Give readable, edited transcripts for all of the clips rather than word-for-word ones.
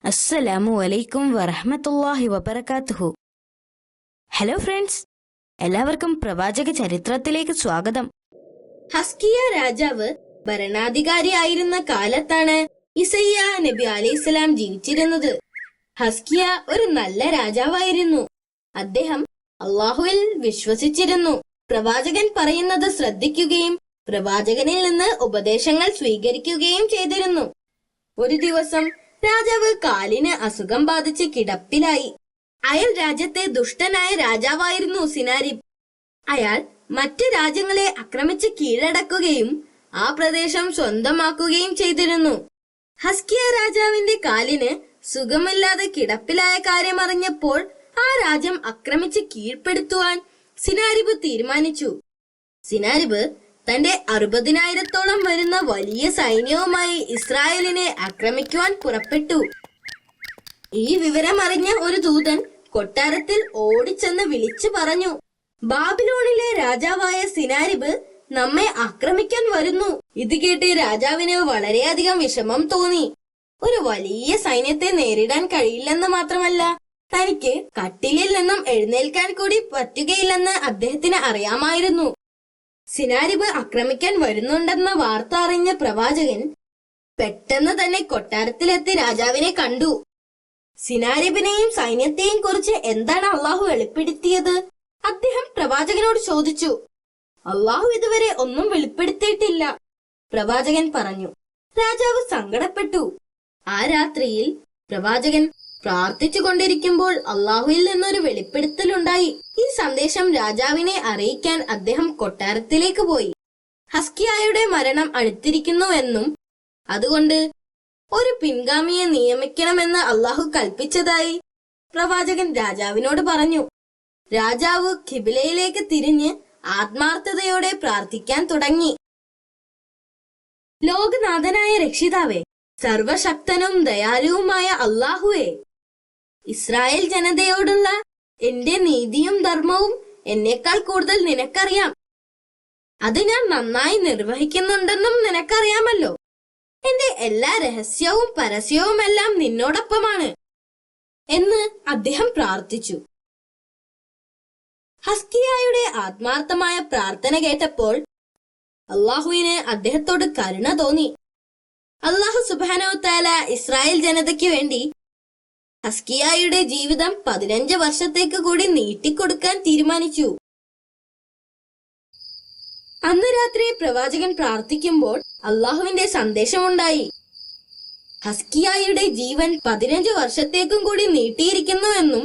അസ്സലാമു അലൈക്കും വറഹ്മത്തുള്ളാഹി വബറകാതുഹു. ഹലോ ഫ്രണ്ട്സ്, എല്ലാവർക്കും പ്രവാചക ചരിത്രത്തിലേക്ക് സ്വാഗതം. ഹസ്കിയ രാജാവ് ഭരണാധികാരിയായിരുന്ന കാലത്താണ് ഇസയ്യ നബി അലൈഹിസ്സലാം ജീവിച്ചിരുന്നത്. ഹസ്കിയ ഒരു നല്ല രാജാവായിരുന്നു. അദ്ദേഹം അള്ളാഹുവിൽ വിശ്വസിച്ചിരുന്നു. പ്രവാചകൻ പറയുന്നത് ശ്രദ്ധിക്കുകയും പ്രവാചകനിൽ നിന്ന് ഉപദേശങ്ങൾ സ്വീകരിക്കുകയും ചെയ്തിരുന്നു. ഒരു ദിവസം രാജാവ് കാലിന് അസുഖം ബാധിച്ച് കിടപ്പിലായി. അയൽ രാജ്യത്തെ ദുഷ്ടനായ രാജാവായിരുന്നു സിനാരിബ്. അയാൾ മറ്റ് രാജ്യങ്ങളെ ആക്രമിച്ച് കീഴടക്കുകയും ആ പ്രദേശം സ്വന്തമാക്കുകയും ചെയ്തിരുന്നു. ഹസ്കിയ രാജാവിന്റെ കാലിന് സുഖമില്ലാതെ കിടപ്പിലായ കാര്യം അറിഞ്ഞപ്പോൾ ആ രാജ്യം ആക്രമിച്ച് കീഴ്പ്പെടുത്തുവാൻ സിനാരിബ് തീരുമാനിച്ചു. സിനാരിബ് തന്റെ 60,000-ഓളം വരുന്ന വലിയ സൈന്യവുമായി ഇസ്രായേലിനെ ആക്രമിക്കുവാൻ പുറപ്പെട്ടു. ഈ വിവരം അറിഞ്ഞ ഒരു ദൂതൻ കൊട്ടാരത്തിൽ ഓടിച്ചെന്ന് വിളിച്ചു പറഞ്ഞു, ബാബിലോണിലെ രാജാവായ സിനാരിബ് നമ്മെ ആക്രമിക്കാൻ വരുന്നു. ഇത് കേട്ട് രാജാവിന് വളരെയധികം വിഷമം തോന്നി. ഒരു വലിയ സൈന്യത്തെ നേരിടാൻ കഴിയില്ലെന്ന് മാത്രമല്ല, തനിക്ക് കട്ടിലിൽ നിന്നും എഴുന്നേൽക്കാൻ കൂടി പറ്റുകയില്ലെന്ന് അദ്ദേഹത്തിന് അറിയാമായിരുന്നു. സിനാരിബ് ആക്രമിക്കാൻ വരുന്നുണ്ടെന്ന വാർത്ത അറിഞ്ഞ പ്രവാചകൻ പെട്ടെന്ന് തന്നെ കൊട്ടാരത്തിലെത്തി രാജാവിനെ കണ്ടു. സിനാരിബിനെയും സൈന്യത്തെയും കുറിച്ച് എന്താണ് അള്ളാഹു വെളിപ്പെടുത്തിയത്? അദ്ദേഹം പ്രവാചകനോട് ചോദിച്ചു. അള്ളാഹു ഇതുവരെ ഒന്നും വെളിപ്പെടുത്തിയിട്ടില്ല, പ്രവാചകൻ പറഞ്ഞു. രാജാവ് സങ്കടപ്പെട്ടു. ആ രാത്രിയിൽ പ്രവാചകൻ പ്രാർത്ഥിച്ചു കൊണ്ടിരിക്കുമ്പോൾ അള്ളാഹുവിൽ നിന്നൊരു വെളിപ്പെടുത്തലുണ്ടായി. ഈ സന്ദേശം രാജാവിനെ അറിയിക്കാൻ അദ്ദേഹം കൊട്ടാരത്തിലേക്ക് പോയി. ഹസ്കിയായുടെ മരണം അടുത്തിരിക്കുന്നുവെന്നും അതുകൊണ്ട് ഒരു പിൻഗാമിയെ നിയമിക്കണമെന്ന് അള്ളാഹു കൽപ്പിച്ചതായി പ്രവാചകൻ രാജാവിനോട് പറഞ്ഞു. രാജാവ് ഖിബിലയിലേക്ക് തിരിഞ്ഞ് ആത്മാർത്ഥതയോടെ പ്രാർത്ഥിക്കാൻ തുടങ്ങി. ലോകനാഥനായ രക്ഷിതാവേ, സർവശക്തനും ദയാലുവുമായ അള്ളാഹുവേ, ഇസ്രായേൽ ജനതയോടുള്ള എന്റെ നീതിയും ധർമ്മവും എന്നേക്കാൾ കൂടുതൽ നിനക്കറിയാം. അത് ഞാൻ നന്നായി നിർവഹിക്കുന്നുണ്ടെന്നും നിനക്കറിയാമല്ലോ. എന്റെ എല്ലാ രഹസ്യവും പരസ്യവും എല്ലാം നിന്നോടൊപ്പമാണ് എന്ന് അദ്ദേഹം പ്രാർത്ഥിച്ചു. ഹസ്കിയായുടെ ആത്മാർത്ഥമായ പ്രാർത്ഥന കേട്ടപ്പോൾ അള്ളാഹുവിന് അദ്ദേഹത്തോട് കരുണ തോന്നി. അള്ളാഹു സുബ്ഹാനഹു തആല ഇസ്രായേൽ ജനതയ്ക്ക് വേണ്ടി ഹസ്കിയായുടെ ജീവിതം 15 വർഷത്തേക്ക് കൂടി നീട്ടിക്കൊടുക്കാൻ തീരുമാനിച്ചു. അന്ന് രാത്രി പ്രവാചകൻ പ്രാർത്ഥിക്കുമ്പോൾ അള്ളാഹുവിന്റെ സന്ദേശമുണ്ടായി. ഹസ്കിയായുടെ ജീവൻ 15 വർഷത്തേക്കും കൂടി നീട്ടിയിരിക്കുന്നുവെന്നും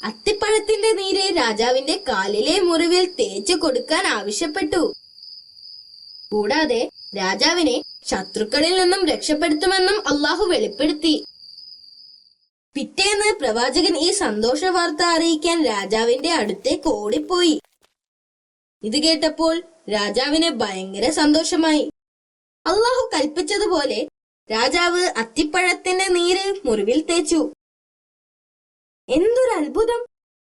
അത്തിപ്പഴത്തിന്റെ നീര് രാജാവിന്റെ കാലിലെ മുറിവിൽ തേച്ചു കൊടുക്കാൻ ആവശ്യപ്പെട്ടു. കൂടാതെ രാജാവിനെ ശത്രുക്കളിൽ നിന്നും രക്ഷപ്പെടുത്തുമെന്നും അള്ളാഹു വെളിപ്പെടുത്തി. പിറ്റേന്ന് പ്രവാചകൻ ഈ സന്തോഷ വാർത്ത അറിയിക്കാൻ രാജാവിന്റെ അടുത്തേക്ക് ഓടിപ്പോയി. ഇത് കേട്ടപ്പോൾ രാജാവിന് ഭയങ്കര സന്തോഷമായി. അള്ളാഹു കൽപ്പിച്ചതുപോലെ രാജാവ് അത്തിപ്പഴത്തിന്റെ നീര് മുറിവിൽ തേച്ചു. എന്തൊരു അത്ഭുതം!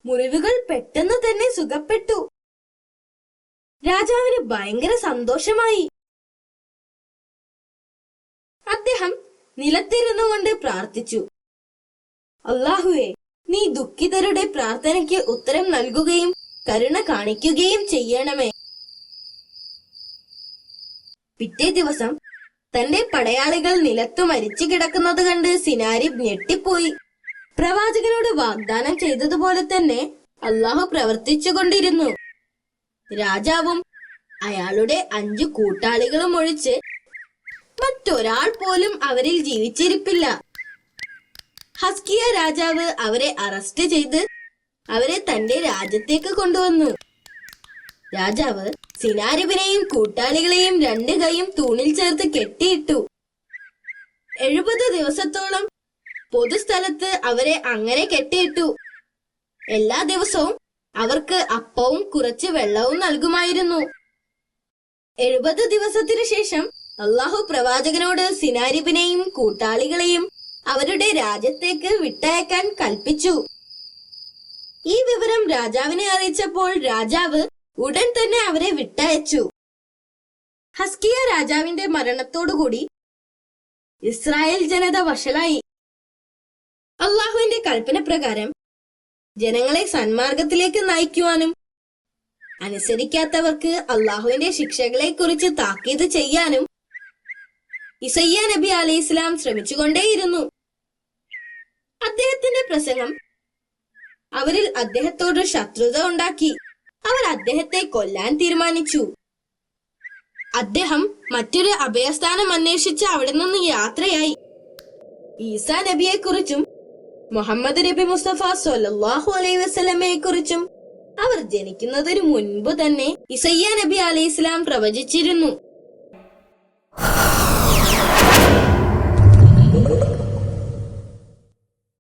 മുറിവുകൾ പെട്ടെന്ന് തന്നെ സുഖപ്പെട്ടു. രാജാവിന് ഭയങ്കര സന്തോഷമായി. അദ്ദേഹം നിലത്തിരുന്നു കൊണ്ട് പ്രാർത്ഥിച്ചു, അല്ലാഹുവേ, നീ ദുഃഖിതരുടെ പ്രാർത്ഥനയ്ക്ക് ഉത്തരം നൽകുകയും കരുണ കാണിക്കുകയും ചെയ്യണമേ. പിറ്റേ ദിവസം തന്റെ പടയാളികൾ നിലത്തു മരിച്ചു കിടക്കുന്നത് കണ്ട് സിനാരിബ് ഞെട്ടിപ്പോയി. പ്രവാചകനോട് വാഗ്ദാനം ചെയ്തതുപോലെ തന്നെ അള്ളാഹു പ്രവർത്തിച്ചുകൊണ്ടിരുന്നു. രാജാവും അയാളുടെ 5 കൂട്ടാളികളും ഒഴിച്ച് മറ്റൊരാൾ പോലും അവരിൽ ജീവിച്ചിരിപ്പില്ല. ഹസ്കിയ രാജാവ് അവരെ അറസ്റ്റ് ചെയ്ത് അവരെ തന്റെ രാജ്യത്തേക്ക് കൊണ്ടുവന്നു. രാജാവ് സിനാരിബിനെയും കൂട്ടാളികളെയും 2 കൈയും തൂണിൽ ചേർത്ത് കെട്ടിയിട്ടു. 70 ദിവസത്തോളം പൊതുസ്ഥലത്ത് അവരെ അങ്ങനെ കെട്ടിയിട്ടു. എല്ലാ ദിവസവും അവർക്ക് അപ്പവും കുറച്ച് വെള്ളവും നൽകുമായിരുന്നു. 70 ദിവസത്തിനു ശേഷം അള്ളാഹു പ്രവാചകനോട് സിനാരിബിനെയും കൂട്ടാളികളെയും അവരുടെ രാജ്യത്തേക്ക് വിട്ടയക്കാൻ കൽപ്പിച്ചു. ഈ വിവരം രാജാവിനെ അറിയിച്ചപ്പോൾ രാജാവ് ഉടൻ തന്നെ അവരെ വിട്ടയച്ചു. ഹസ്കിയ രാജാവിന്റെ മരണത്തോടുകൂടി ഇസ്രായേൽ ജനത വഷളായി. അള്ളാഹുവിന്റെ കൽപ്പന പ്രകാരം ജനങ്ങളെ സന്മാർഗത്തിലേക്ക് നയിക്കുവാനും അനുസരിക്കാത്തവർക്ക് അള്ളാഹുവിന്റെ ശിക്ഷകളെ കുറിച്ച് താക്കീത് ചെയ്യാനും ഇസയ്യ നബി അലൈഹി ഇസ്ലാം ശ്രമിച്ചുകൊണ്ടേയിരുന്നു. അദ്ദേഹത്തിന്റെ പ്രസംഗം അവരിൽ അദ്ദേഹത്തോട് ശത്രുത ഉണ്ടാക്കി. അവർ അദ്ദേഹത്തെ കൊല്ലാൻ തീരുമാനിച്ചു. അദ്ദേഹം മറ്റൊരു അഭയസ്ഥാനം അന്വേഷിച്ച് അവിടെ നിന്ന് യാത്രയായി. ഈസാ നബിയെ കുറിച്ചും മുഹമ്മദ് നബി മുസ്തഫ സ്വല്ലല്ലാഹു അലൈഹി വസല്ലമയെ കുറിച്ചും അവർ ജനിക്കുന്നതിനു മുൻപ് തന്നെ ഇസയ്യ നബി അലൈഹി ഇസ്ലാം പ്രവചിച്ചിരുന്നു.